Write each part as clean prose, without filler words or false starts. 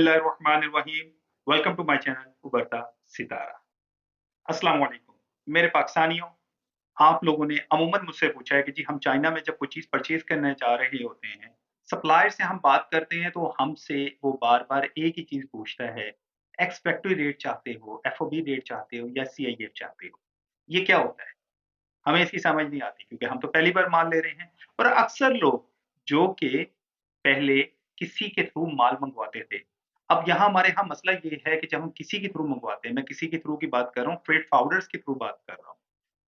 बिस्मिल्लाहिर्रहमानिर्रहीम। Welcome to my channel उभरता सितारा। अस्सलाम वालेकुम। मेरे पाकिस्तानियों, आप लोगों ने अमूमन मुझसे पूछा है कि जी हम चाइना में जब कोई चीज़ परचेज़ करने जा रहे होते हैं, सप्लायर से हम बात करते हैं तो हमसे वो बार-बार एक ही चीज़ पूछता है, एक्स फैक्टरी रेट चाहते हो, एफओबी रेट चाहते हो या सीआईएफ चाहते हो? ये क्या होता है? हमें इसकी समझ नहीं आती क्योंकि हम तो पहली बार माल ले रहे हैं और अक्सर लोग जो कि पहले किसी के थ्रू माल मंगवाते थे। अब यहाँ हमारे यहाँ मसला ये है कि जब हम किसी के थ्रू मंगवाते हैं, मैं किसी के थ्रू की बात कर रहा हूँ, फ्रेट फॉरवर्डर्स के थ्रू बात कर रहा हूँ।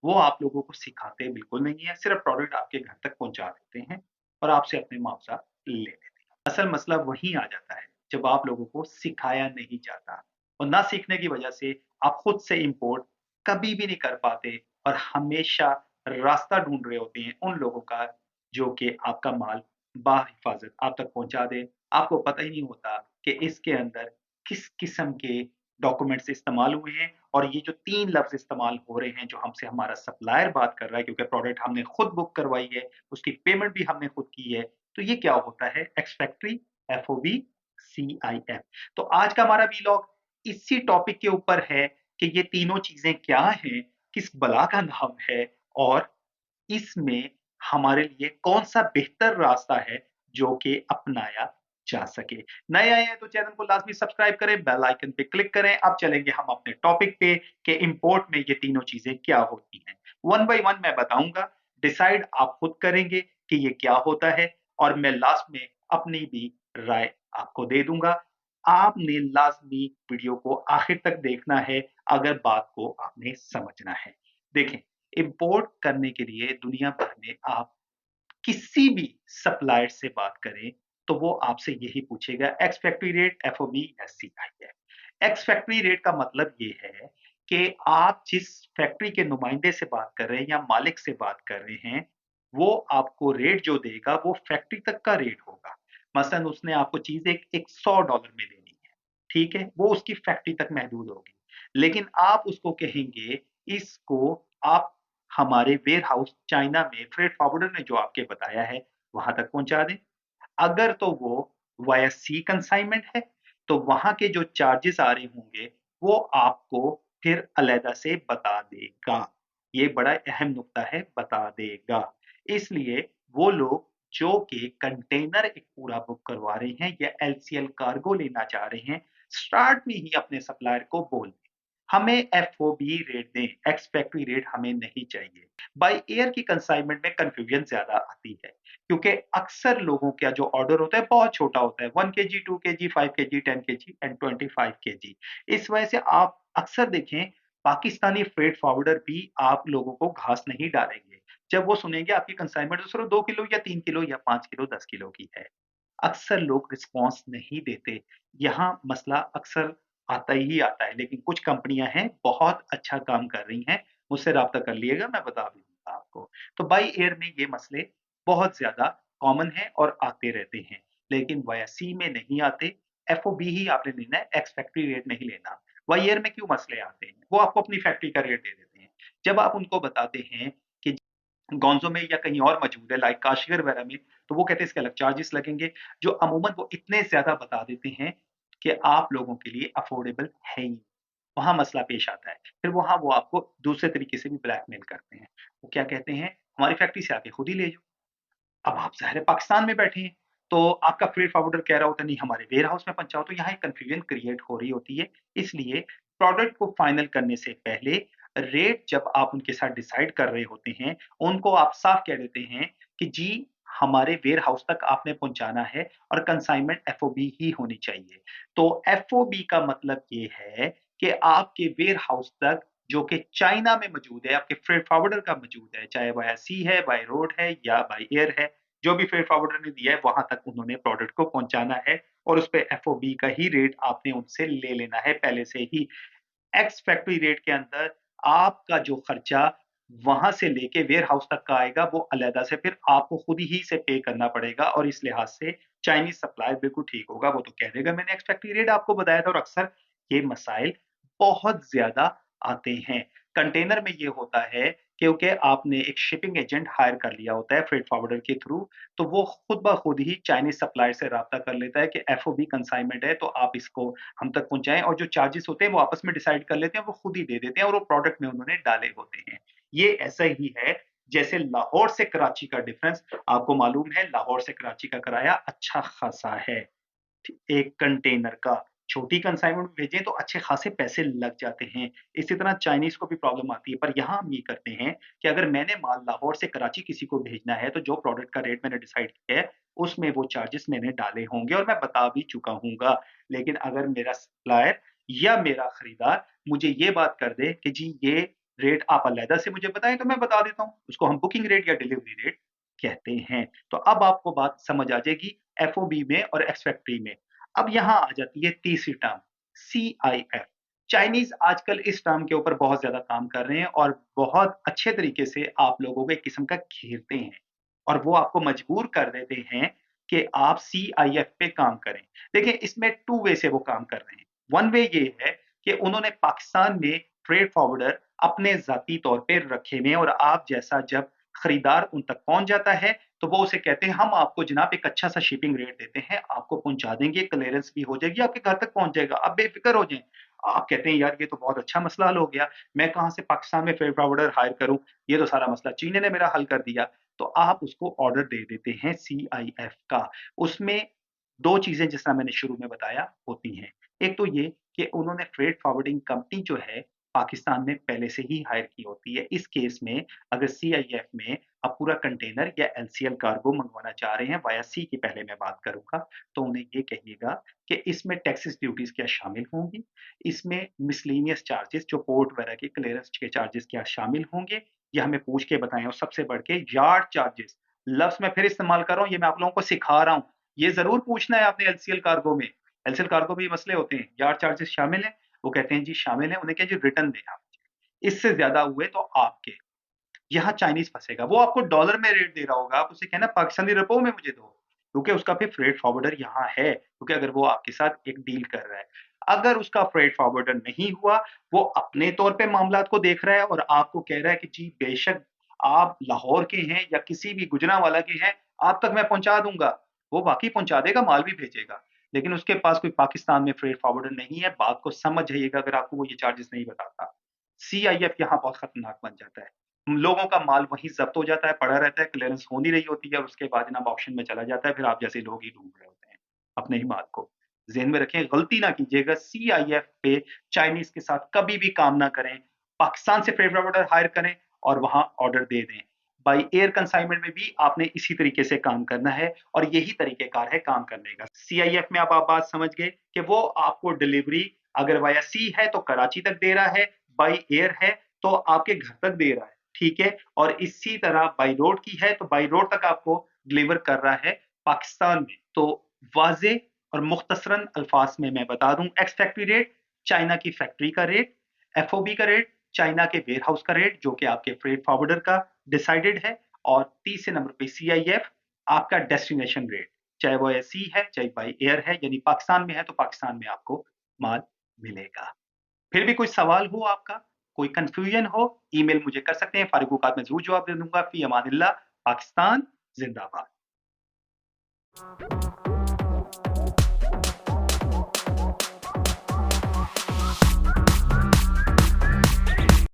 वो आप लोगों को सिखाते बिल्कुल नहीं है, सिर्फ़ प्रोडक्ट आपके घर तक पहुँचा देते हैं और आपसे अपने मुआवज़ा ले लेते हैं। असल मसला वहीं आ जाता है, जब आप लोगों को सिखाया नहीं जाता और ना सीखने की वजह से आप खुद से इम्पोर्ट कभी भी नहीं कर पाते और हमेशा रास्ता ढूँढ रहे होते हैं उन लोगों का, जो कि आपका माल बाहिफ़ाज़त आप तक पहुँचा दें। आपको पता ही नहीं होता कि इसके अंदर किस किस्म के डॉक्यूमेंट्स इस्तेमाल हुए हैं और ये जो 3 लफ्ज़ इस्तेमाल हो रहे हैं, जो हमसे हमारा सप्लायर बात कर रहा है क्योंकि प्रोडक्ट हमने खुद बुक करवाई है, उसकी पेमेंट भी हमने खुद की है। तो ये क्या होता है? X factory, FOB, CIF. तो आज का हमारा व्लॉग इसी टॉपिक के ऊपर है कि ये तीनों चीज़ें क्या हैं, किस बला का नाम है और इसमें हमारे लिए कौन-सा बेहतर रास्ता है जो कि अपनाया जा सके। नए आए हैं तो चैनल को लाज़मी सब्सक्राइब करें, बेल आइकन पे क्लिक करें। अब चलेंगे हम अपने टॉपिक पे कि इम्पोर्ट में ये तीनों चीज़ें क्या होती हैं। वन बाय वन मैं बताऊँगा, डिसाइड आप खुद करेंगे कि ये क्या होता है और मैं लास्ट में अपनी भी राय आपको दे दूँगा। आपने लाज़मी वीडियो को आखिर तक देखना है अगर बात को आपने समझना है। देखें, इम्पोर्ट करने के लिए दुनिया भर में आप किसी भी सप्लायर से बात करें, तो वो आपसे यही पूछेगा एक्स फैक्टरी रेट, एफओबी या सीआईएफ। एक्स फैक्टरी रेट का मतलब ये है कि आप जिस फैक्ट्री के नुमाइंदे से बात कर रहे हैं या मालिक से बात कर रहे हैं, वो आपको रेट जो देगा वो फैक्ट्री तक का रेट होगा। मसलन उसने आपको चीज़ एक $100 में देनी है, ठीक है? वो उसकी फैक्ट्री तक महदूद होगी। लेकिन आप उसको कहेंगे, इसको आप हमारे वेयरहाउस चाइना में फ्रेट फॉरवर्डर ने जो आपके बताया है, वहाँ तक पहुँचा दें। अगर तो वो वाया सी कंसाइनमेंट है, तो वहाँ के जो चार्जेज़ आ रहे होंगे, वो आपको फिर अलहदा से बता देगा। ये बड़ा अहम नुक्ता है, बता देगा। इसलिए वो लोग जो कि कंटेनर एक पूरा बुक करवा रहे हैं या एलसीएल कार्गो लेना चाह रहे हैं, स्टार्ट में ही अपने सप्लायर को बोल दें, हमें एफओबी रेट दें, एक्स फैक्टरी रेट हमें नहीं चाहिए। बाय एयर की कंसाइनमेंट में कन्फ्यूजन ज़्यादा आती है, क्योंकि अक्सर लोगों का जो ऑर्डर होता है बहुत छोटा होता है, 1 KG, 2 KG, 5 KG, 10 KG and 25 KG. इस वजह से आप अक्सर देखें, पाकिस्तानी फ्रेट फॉरवर्डर भी आप लोगों को घास नहीं डालेंगे। जब वो सुनेंगे आपकी कंसाइनमेंट तो सिर्फ 2 किलो या 3 किलो या 5 किलो, 10 किलो की है। अक्सर लोग रिस्पॉन्स नहीं देते। यहाँ मसला अक्सर आता ही आता है, लेकिन कुछ कंपनियाँ हैं, बहुत अच्छा काम कर रही हैं। मुझसे राब्ता कर लिएगा, मैं बता भी दूँगा आपको। तो बाय एयर में ये मसले बहुत ज़्यादा कॉमन हैं और आते रहते हैं, लेकिन वाया सी में नहीं आते। एफओबी ही आपने लेना है, एक्स फैक्टरी रेट नहीं लेना। वाई एयर में क्यों मसले आते हैं? वो आपको अपनी फैक्ट्री का रेट दे देते हैं। जब आप उनको बताते हैं कि गोंज़ो में या कहीं और मौजूद है लाइक काशगर वगैरह में, तो वो कहते हैं इसके अलग चार्जेस लगेंगे, जो अमूमन वो इतने ज़्यादा बता देते हैं कि आप लोगों के लिए अफ़ोर्डेबल है ही नहीं। वहाँ मसला पेश आता है। फिर वहाँ वो आपको दूसरे तरीके से भी ब्लैकमेल करते हैं। वो क्या कहते हैं, हमारी फैक्ट्री से आके खुद ही ले जाओ। अब आप ज़ाहिर है पाकिस्तान में बैठे हैं, तो आपका फ्रेट फॉरवर्डर कह रहा होता है नहीं हमारे वेयरहाउस में पहुँचाओ, तो यहाँ एक कन्फ्यूजन क्रिएट हो रही होती है। इसलिए प्रोडक्ट को फाइनल करने से पहले रेट जब आप उनके साथ डिसाइड कर रहे होते हैं, उनको आप साफ कह देते हैं कि जी हमारे वेयरहाउस तक आपने पहुँचाना है और कंसाइनमेंट एफओबी ही होनी चाहिए। तो एफओबी का मतलब ये है कि आपके वेयरहाउस तक जो कि चाइना में मौजूद है, आपके फ्रेट फॉरवर्डर का मौजूद है, चाहे वाया सी है, बाय रोड है या बाय एयर है, जो भी फ्रेट फॉरवर्डर ने दिया है, वहाँ तक उन्होंने प्रोडक्ट को पहुँचाना है और उसपे एफओबी का ही रेट आपने उनसे ले लेना है पहले से ही। एक्स फैक्टरी रेट के अंदर आपका जो खर्चा वहाँ से लेके वेयरहाउस तक का आएगा, वो अलहदा से फिर आपको खुद ही से पे करना पड़ेगा और इस लिहाज से चाइनीज़ सप्लायर बिल्कुल ठीक होगा, वो तो कह देगा मैंने एक्स फैक्टरी रेट आपको बताया था और अक्सर ये मसाइल बहुत ज़्यादा आते हैं। कंटेनर में ये होता है क्योंकि आपने एक शिपिंग एजेंट हायर कर लिया होता है फ्रेट फॉरवर्डर के थ्रू, तो वो खुद ब खुद ही चाइनीज़ सप्लायर से राब्ता कर लेता है कि एफओबी कंसाइनमेंट है, तो आप इसको हम तक पहुँचाएँ, और जो चार्जेज़ होते हैं वो आपस में डिसाइड कर लेते हैं, वो खुद ही दे देते हैं और वो प्रोडक्ट में उन्होंने डाले होते हैं। ये ऐसा ही है जैसे लाहौर से कराची का डिफरेंस, आपको मालूम है लाहौर से कराची का किराया अच्छा खासा है। एक कंटेनर का। छोटी कंसाइनमेंट में भेजें तो अच्छे खासे पैसे लग जाते हैं। इसी तरह चाइनीज़ को भी प्रॉब्लम आती है, पर यहाँ हम ये करते हैं कि अगर मैंने माल लाहौर से कराची किसी को भेजना है, तो जो प्रोडक्ट का रेट मैंने डिसाइड किया है, उसमें वो चार्जेस मैंने डाले होंगे और मैं बता भी चुका हूँगा। लेकिन अगर मेरा सप्लायर या मेरा खरीदार मुझे ये बात कर दे कि जी ये रेट आप अलहदा से मुझे बताएँ, तो मैं बता देता हूँ। उसको हम बुकिंग रेट या डिलीवरी रेट कहते हैं। तो अब आपको बात समझ आ जाएगी एफओबी में और एक्स फैक्टरी में। अब यहाँ आ जाती है तीसरी टर्म, सीआईएफ। चाइनीज़ आजकल इस टर्म के ऊपर बहुत ज़्यादा काम कर रहे हैं और बहुत अच्छे तरीके से आप लोगों को एक किस्म का घेरते हैं और वो आपको मजबूर कर देते हैं कि आप सीआईएफ पे काम करें। देखिए, इसमें 2 वे से वो काम कर रहे हैं। वन वे ये है कि उन्होंने पाकिस्तान में फ्रेट फॉरवर्डर अपने ज़ाती तौर पे रखे हुए हैं और आप जैसा जब खरीदार उन तक पहुँच जाता है, तो वो उसे कहते हैं, हम आपको जनाब एक अच्छा-सा शिपिंग रेट देते हैं, आपको पहुँचा देंगे, क्लीयरेंस भी हो जाएगी, आपके घर तक पहुँच जाएगा, आप बेफ़िक्र हो जाएँ। आप कहते हैं, यार ये तो बहुत अच्छा मसला हल हो गया, मैं कहाँ से पाकिस्तान में फ्रेट फॉरवर्डर हायर करूँ, ये तो सारा मसला चीन ने मेरा हल कर दिया। तो आप उसको ऑर्डर दे देते हैं सीआईएफ का। उसमें 2 चीज़ें जिस तरह मैंने शुरू में बताया होती हैं। एक तो ये कि उन्होंने फ्रेट फॉरवर्डिंग कंपनी जो है, पाकिस्तान में पहले से ही हायर की होती है। इस केस में अगर सीआईएफ में आप पूरा कंटेनर या एलसीएल कार्गो मंगवाना चाह रहे हैं वाया सी की, पहले मैं बात करूँगा, तो उन्हें ये कहिएगा कि इसमें टैक्सेस ड्यूटीज़ क्या शामिल होंगी? इसमें मिसलेनियस चार्जेज़ जो पोर्ट वगैरह के क्लीयरेंस के चार्जेज़ क्या शामिल होंगे? ये हमें पूछ के बताएँ, और सबसे बढ़ के यार्ड चार्जेज़, लफ्ज़ मैं फिर इस्तेमाल कर रहा हूँ, ये मैं आप लोगों को सिखा रहा हूँ। ये ज़रूर पूछना है आपने एलसीएल कार्गो में। एलसीएल कार्गो में ये मसले होते हैं, यार्ड चार्जेज़ शामिल हैं? वो कहते हैं जी शामिल हैं, उन्हें कहिए जी रिटर्न दें आप। इससे ज़्यादा हुए तो आपके। यहाँ चाइनीज़ फँसेगा, वो आपको डॉलर में रेट दे रहा होगा, आप उसे कहना पाकिस्तानी रुपयों में मुझे दो, क्योंकि उसका फिर फ्रेट फॉरवर्डर यहाँ है, क्योंकि अगर वो आपके साथ एक डील कर रहा है। अगर उसका फ्रेट फॉरवर्डर नहीं हुआ, वो अपने तौर पे मामलात को देख रहा है और आपको कह रहा है कि जी बेशक आप लाहौर के हैं या किसी भी गुजरांवाला के हैं, आप तक मैं पहुँचा दूँगा। वो वाक़ई पहुँचा देगा, माल भी भेजेगा, लेकिन उसके पास कोई पाकिस्तान में फ्रेट फॉरवर्डर नहीं है, बात को समझ जाइएगा अगर आपको वो ये चार्जेज़ नहीं बताता। सीआईएफ यहाँ बहुत खतरनाक बन जाता है। लोगों का माल वहीं ज़ब्त हो जाता है, पड़ा रहता है, क्लीयरेंस हो नहीं रही होती है और उसके बाद जनाब ऑक्शन में चला जाता है, फिर आप जैसे लोग ही ढूँढ रहे होते हैं, अपने ही माल को। ज़हन में रखें, गलती ना कीजिएगा, सीआईएफ पे चाइनीज़ के साथ कभी भी काम ना करें। पाकिस्तान से फ्रेट फॉरवर्डर हायर करें और वहाँ ऑर्डर दे दें। बाय एयर कंसाइनमेंट में भी आपने इसी तरीके से काम करना है और यही तरीक़ेकार है काम करने का। सीआईएफ में अब आप बात समझ गए कि वो आपको डिलीवरी अगर वाया सी है तो कराची तक दे रहा है, बाय एयर है तो आपके घर तक दे रहा है। ठीक है? और इसी तरह बाई रोड की है, तो बाई रोड तक आपको डिलीवर कर रहा है पाकिस्तान में। तो वाज़ेह और मुख्तसरन अल्फाज़ में मैं बता दूँ, एक्स फैक्ट्री रेट, चाइना की फैक्ट्री का रेट, एफओबी का रेट, चाइना के वेयरहाउस का रेट, जो कि आपके फ्रेट फॉरवर्डर का डिसाइडेड है, और तीसरे नंबर पे सीआईएफ, आपका डेस्टिनेशन रेट, चाहे वो एयर सी है, चाहे बाई एयर है, यानी पाकिस्तान में है, तो पाकिस्तान में आपको माल मिलेगा। फिर भी कोई सवाल हो आपका, कोई कन्फ्यूजन हो, ईमेल मुझे कर सकते हैं, फारूक औकात में ज़रूर जवाब दे दूँगा। फ़ी अमानिल्लाह, पाकिस्तान ज़िंदाबाद।